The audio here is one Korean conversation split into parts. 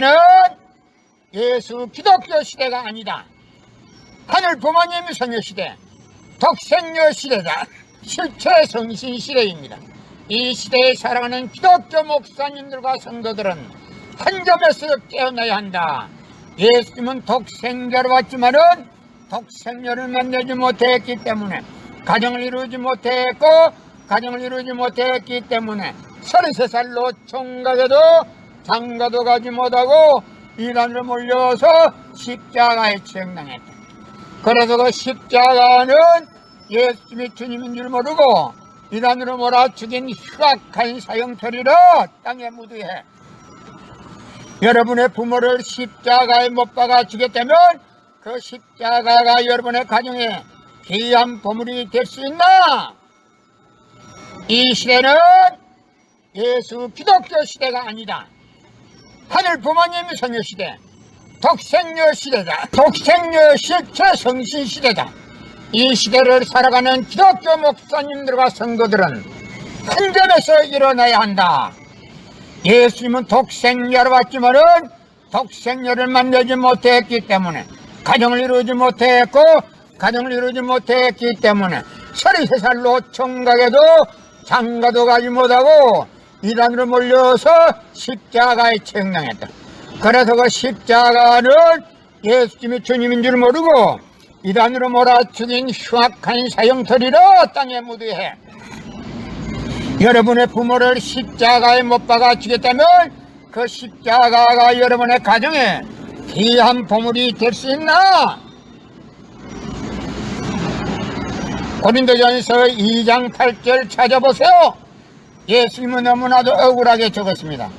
시대는 예수 기독교 시대가 아니다. 하늘 부모님 성교 시대, 독생녀 시대다. 실체 성신 시대입니다. 이 시대에 살아가는 기독교 목사님들과 성도들은 한 점에서 깨어나야 한다. 예수님은 독생자로 왔지만은 독생녀를 만나지 못했기 때문에 가정을 이루지 못했고, 가정을 이루지 못했기 때문에 33살로 총각에도 장가도 가지 못하고 이단으로 몰려서 십자가에 처형당했다. 그래서 그 십자가는 예수님이 주님인 줄 모르고 이단으로 몰아 죽인 흉악한 사형터리로 땅에 묻으해 여러분의 부모를 십자가에 못 박아 죽였다면 그 십자가가 여러분의 가정에 귀한 보물이 될 수 있나? 이 시대는 예수 기독교 시대가 아니다. 하늘 부모님 성교 시대, 독생녀 시대다. 독생녀 실체 성신 시대다. 이 시대를 살아가는 기독교 목사님들과 성도들은 한 점에서 일어나야 한다. 예수님은 독생녀로 왔지만은 독생녀를 만나지 못했기 때문에 가정을 이루지 못했고, 가정을 이루지 못했기 때문에 33살로 총각에도 장가도 가지 못하고 이단으로 몰려서 십자가에 처형당했다. 그래서 그 십자가는 예수님이 주님인 줄 모르고 이단으로 몰아 죽인 흉악한 사형터리로 땅에 묻으해 여러분의 부모를 십자가에 못 박아 죽였다면 그 십자가가 여러분의 가정에 귀한 보물이 될 수 있나? 고린도전서 2장 8절 찾아보세요. 예수님은 너무나도 억울하게 적었습니다.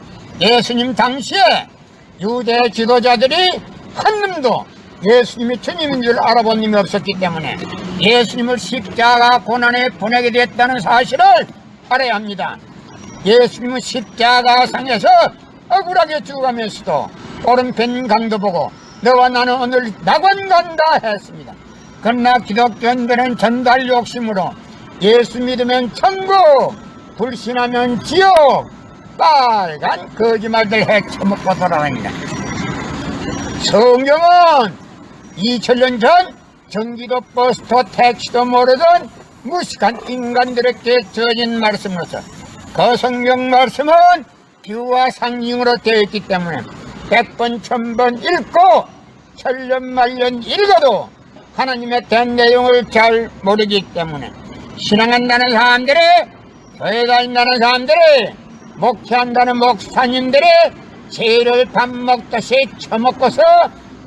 예수님 당시에 유대 지도자들이 한 놈도 예수님이 주님인 줄 알아본 님이 없었기 때문에 예수님을 십자가 고난에 보내게 됐다는 사실을 알아야 합니다. 예수님은 십자가상에서 억울하게 죽어가면서도 오른편 강도 보고 너와 나는 오늘 낙원 간다 했습니다. 그러나 기독교인들은 전달 욕심으로 예수 믿으면 천국, 불신하면 지옥, 빨간 거짓말들 헤쳐먹고 돌아다닙니다. 성경은 2000년 전 전기도 버스도 택시도 모르던 무식한 인간들에게 주어진 말씀으로서 그 성경 말씀은 비유와 상징으로 되어 있기 때문에 100번 1000번 읽고 천년만년 읽어도 하나님의 된 내용을 잘 모르기 때문에 신앙한다는 사람들이, 교회 다닌다는 사람들이, 목회한다는 목사님들이 죄를 밥 먹듯이 처먹고서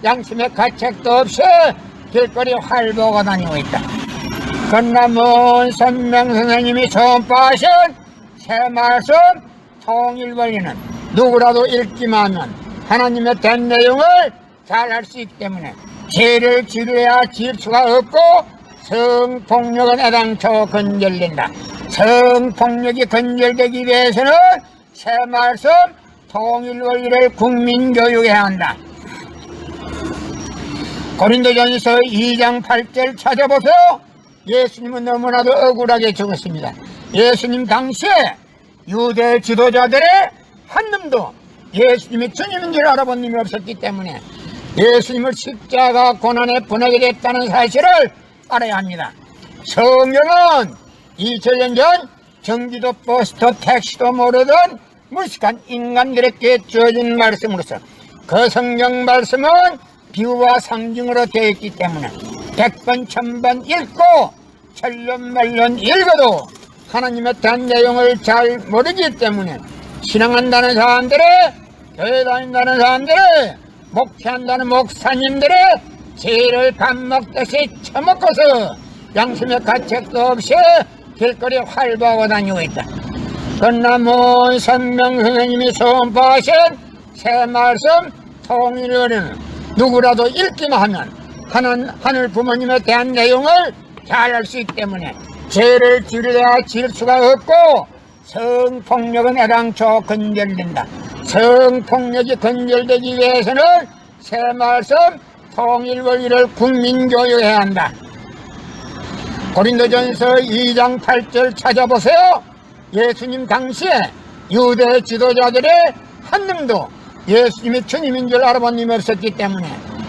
양심의 가책도 없이 길거리 활보고 다니고 있다. 그러나 먼 선명 선생님이 선포하신 새 말씀 통일원리는 누구라도 읽기만 하면 하나님의 된 내용을 잘 알 수 있기 때문에 죄를 지려야 지을 수가 없고 성폭력은 애당초 건절된다. 성폭력이 건절되기 위해서는 새 말씀 통일원리를 국민교육해야 한다. 고린도전서 2장 8절 찾아보세요. 예수님은 너무나도 억울하게 죽었습니다. 예수님 당시에 유대 지도자들의 한 놈도 예수님이 주님인 줄 알아본 놈이 없었기 때문에 예수님을 십자가 고난에 보내게 됐다는 사실을 알아야 합니다. 성경은 2000년 전 전기도 버스도 택시도 모르던 무식한 인간들에게 주어진 말씀으로서 그 성경 말씀은 비유와 상징으로 되어 있기 때문에 100번 1000번 읽고 천년만년 읽어도 하나님의 된 내용을 잘 모르기 때문에 신앙한다는 사람들이, 교회 다닌다는 사람들이, 목회한다는 목사님들이 죄를 밥 먹듯이 처먹고서 양심의 가책도 없이 길거리 활보하고 다니고 있다. 그러나 먼 선명 선생님이 선포하신 새 말씀 통일원리는 누구라도 읽기만 하면 하늘 부모님에 대한 내용을 잘 알 수 있기 때문에 죄를 지려야 지을 수가 없고 성폭력은 애당초 건절된다. 성폭력이 건절되기 위해서는 새 말씀 통일원리를 국민교육해야 한다. 고린도전서 2장 8절 찾아보세요. 예수님 당시에 유대 지도자들의 한 놈도 예수님이 주님인 줄 아버님이 없었기 때문에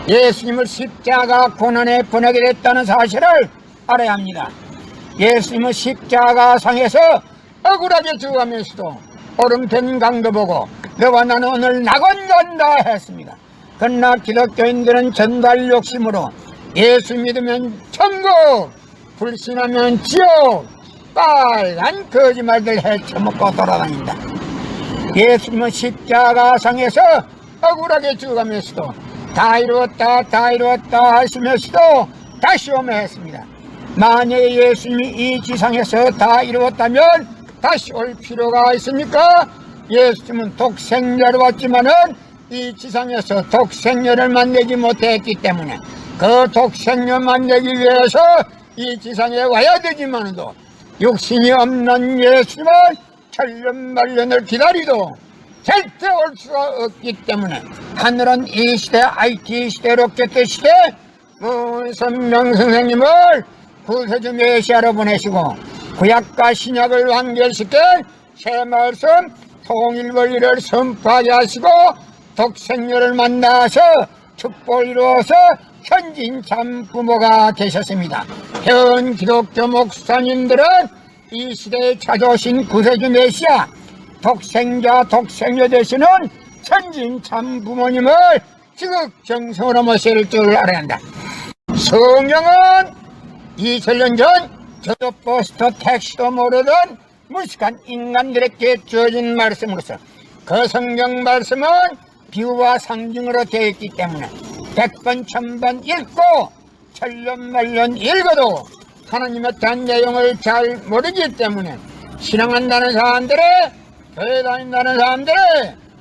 예수님을 십자가 고난에 보내게 됐다는 사실을 알아야 합니다. 예수님은 십자가 상에서 억울하게 죽어가면서도 오름된 강도 보고 너와 나는 오늘 낙원 간다 했습니다. 그러나 기독교인들은 전달 욕심으로 예수 믿으면 천국, 불신하면 지옥, 빨간 거짓말들 헤쳐먹고 돌아다닌다. 예수님은 십자가상에서 억울하게 죽어가면서도 다 이루었다 다 이루었다 하시면서도 다시 오며 했습니다. 만약에 예수님이 이 지상에서 다 이루었다면 다시 올 필요가 있습니까? 예수님은 독생자로 왔지만은 이 지상에서 독생녀를 만나지 못했기 때문에 그 독생녀 만나기 위해서 이 지상에 와야 되지만도 육신이 없는 예수님은 천년만년을 기다리도 절대 올 수가 없기 때문에 하늘은 이 시대 IT 시대 로켓 시대 문선명 선생님을 구세주 메시아로 보내시고 구약과 신약을 완결시켜 새 말씀 통일 원리를 선포하게 하시고 독생녀를 만나서 축복을 이루어서 현진 참 부모가 되셨습니다. 현 기독교 목사님들은 이 시대에 찾아오신 구세주 메시아 독생자 독생녀 되시는 현진 참 부모님을 지극정성으로 모실 줄 알아야 한다. 성경은 2000년 전 저도 버스터 택시도 모르던 무식한 인간들에게 주어진 말씀으로서 그 성경 말씀은 비유와 상징으로 되어 있기 때문에 100번 1000번 읽고 천년만년 읽어도 하나님에 대한 내용을 잘 모르기 때문에 신앙한다는 사람들의 교회 다닌다는 사람들의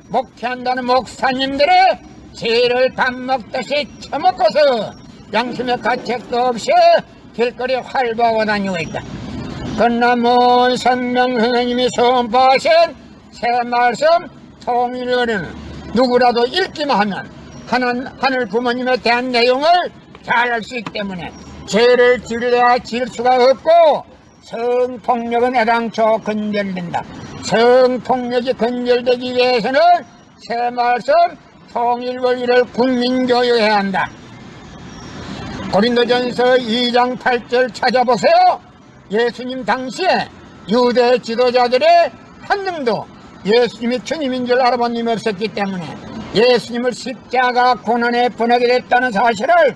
목회한다는 목사님들의 죄를 밥 먹듯이 처먹고서 양심의 가책도 없이 길거리에 활보하고 다니고 있다. 그러나 문선명 선생님이 선포하신 새 말씀 통일을 누구라도 읽기만 하면 하늘 부모님에 대한 내용을 잘 알 수 있기 때문에 죄를 지으려 지을 수가 없고 성폭력은 애당초 근절된다. 성폭력이 근절되기 위해서는 새 말씀 통일 원리를 국민교육해야 한다. 고린도전서 2장 8절 찾아보세요. 예수님 당시에 유대 지도자들의 한 명도 예수님이 주님인 줄 알아본 님이 없었기 때문에 예수님을 십자가 고난에 보내게 됐다는 사실을